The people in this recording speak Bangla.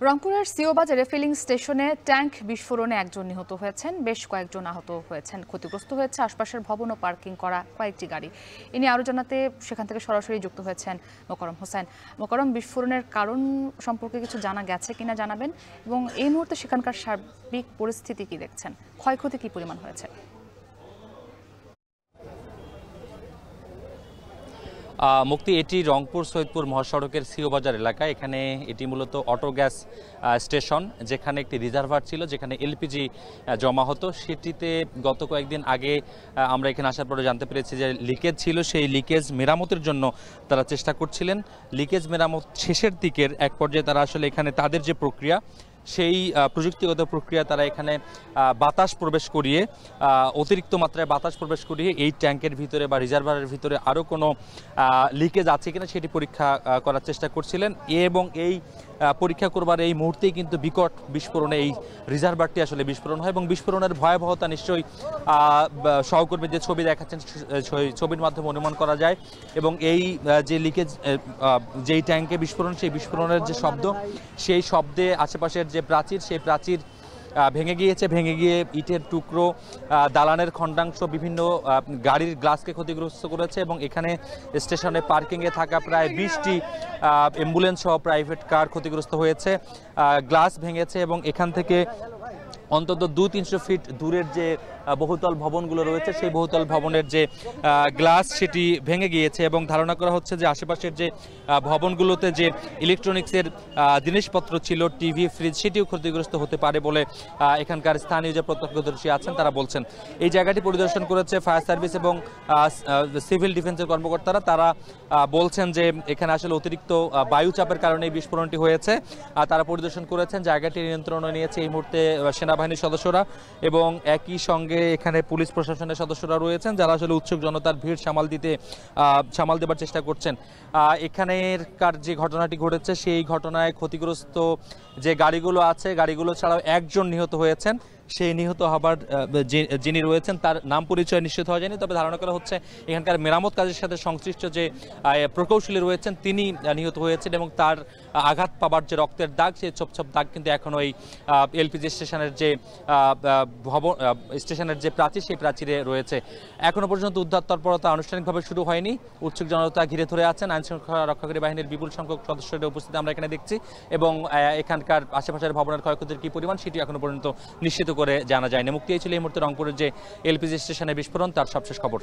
রংপুরের সিওবাজারে ফিলিং স্টেশনে ট্যাঙ্ক বিস্ফোরণে একজন নিহত হয়েছেন, বেশ কয়েকজন আহত হয়েছেন। ক্ষতিগ্রস্ত হয়েছে আশপাশের ভবন ও পার্কিং করা কয়েকটি গাড়ি। এ নিয়ে আরও জানাতে সেখান থেকে সরাসরি যুক্ত হয়েছেন মোকাররম হোসেন। মোকাররম, বিস্ফোরণের কারণ সম্পর্কে কিছু জানা গেছে কিনা জানাবেন, এবং এই মুহূর্তে সেখানকার সার্বিক পরিস্থিতি কি দেখছেন, ক্ষয়ক্ষতি কি পরিমাণ হয়েছে? মুক্তি, এটি রংপুর সৈয়দপুর মহাসড়কের সিওবাজার এলাকা। এখানে এটি মূলত অটো গ্যাস স্টেশন, যেখানে একটি রিজার্ভার ছিল, যেখানে এলপিজি জমা হতো। সেটিতে গত কয়েকদিন আগে আমরা এখানে আসার পরে জানতে পেরেছি যে লিকেজ ছিল। সেই লিকেজ মেরামতের জন্য তারা চেষ্টা করছিলেন। লিকেজ মেরামত শেষের দিকের এক পর্যায়ে তারা আসলে এখানে তাদের যে প্রক্রিয়া, সেই প্রযুক্তিগত প্রক্রিয়া তারা এখানে বাতাস প্রবেশ করিয়ে, অতিরিক্ত মাত্রায় বাতাস প্রবেশ করিয়ে এই ট্যাঙ্কের ভিতরে বা রিজার্ভারের ভিতরে আরও কোনো লিকেজ আছে কিনা সেটি পরীক্ষা করার চেষ্টা করছিলেন। এবং এই পরীক্ষা করবার এই মুহূর্তেই কিন্তু বিকট বিস্ফোরণে এই রিজার্ভারটি আসলে বিস্ফোরণ হয়, এবং বিস্ফোরণের ভয়াবহতা নিশ্চয়ই সহকর্মী যে ছবি দেখাচ্ছেন ছবির মাধ্যমে অনুমান করা যায়। এবং এই যে লিকেজ, যেই ট্যাঙ্কে বিস্ফোরণ, সেই বিস্ফোরণের যে শব্দ, সেই শব্দে আশেপাশের যে প্রাচীর, সেই প্রাচীর ভেঙে গিয়েছে। ভেঙে গিয়ে ইটের টুকরো, দালানের খণ্ডাংশ, বিভিন্ন গাড়ির গ্লাসকে ক্ষতিগ্রস্ত করেছে। এবং এখানে স্টেশনে পার্কিংয়ে থাকা প্রায় 20টি অ্যাম্বুলেন্স সহ প্রাইভেট কার ক্ষতিগ্রস্ত হয়েছে, গ্লাস ভেঙেছে। এবং এখান থেকে অন্তত 200-300 ফিট দূরের যে বহুতল ভবনগুলো রয়েছে, সেই বহুতল ভবনের যে গ্লাস, সেটি ভেঙে গিয়েছে। এবং ধারণা করা হচ্ছে যে আশেপাশের যে ভবনগুলোতে যে ইলেকট্রনিক্সের জিনিসপত্র ছিল, টিভি, ফ্রিজ, সেটিও ক্ষতিগ্রস্ত হতে পারে বলে এখানকার স্থানীয় যে প্রত্যক্ষদর্শী আছেন তারা বলছেন। এই জায়গাটি পরিদর্শন করেছে ফায়ার সার্ভিস এবং সিভিল ডিফেন্সের কর্মকর্তারা। তারা বলছেন যে এখানে আসলে অতিরিক্ত বায়ুচাপের কারণে এই বিস্ফোরণটি হয়েছে। তারা পরিদর্শন করেছেন, জায়গাটি নিয়ন্ত্রণে নিয়েছে এই মুহূর্তে সেনাবাহিনীর সদস্যরা, এবং একই সঙ্গে এখানে পুলিশ প্রশাসনের সদস্যরা রয়েছেন, যারা আসলে উৎসুক জনতার ভিড় সামাল দেবার চেষ্টা করছেন। এখানেরকার যে ঘটনাটি ঘটেছে, সেই ঘটনায় ক্ষতিগ্রস্ত যে গাড়িগুলো আছে, গাড়িগুলো ছাড়াও একজন নিহত হয়েছেন। সেই নিহত হবার যিনি রয়েছেন তার নাম পরিচয় নিশ্চিত হওয়া যায়নি, তবে ধারণা করা হচ্ছে এখানকার মেরামত কাজের সাথে সংশ্লিষ্ট যে প্রকৌশলী রয়েছেন তিনি নিহত হয়েছেন। এবং তার আঘাত পাবার যে রক্তের দাগ, সেই ছোপ দাগ কিন্তু এখনও এই এলপিজি স্টেশনের যে ভবন, স্টেশনের যে প্রাচীর, সেই প্রাচীরে রয়েছে। এখনো পর্যন্ত উদ্ধার তৎপরতা আনুষ্ঠানিকভাবে শুরু হয়নি। উৎসুক জনতা ঘিরে ধরে আছেন। আইনশৃঙ্খলা রক্ষাকারী বাহিনীর বিপুল সংখ্যক সদস্যদের উপস্থিতি আমরা এখানে দেখছি, এবং এখানকার আশেপাশের ভবনের ক্ষয়ক্ষতির কি পরিমাণ সেটি এখনো পর্যন্ত নিশ্চিত করে জানা যায়নি। মুক্তি ছিল এই মুহূর্তে রংপুরের যে এলপিজি স্টেশনে বিস্ফোরণ, তার সবশেষ খবর।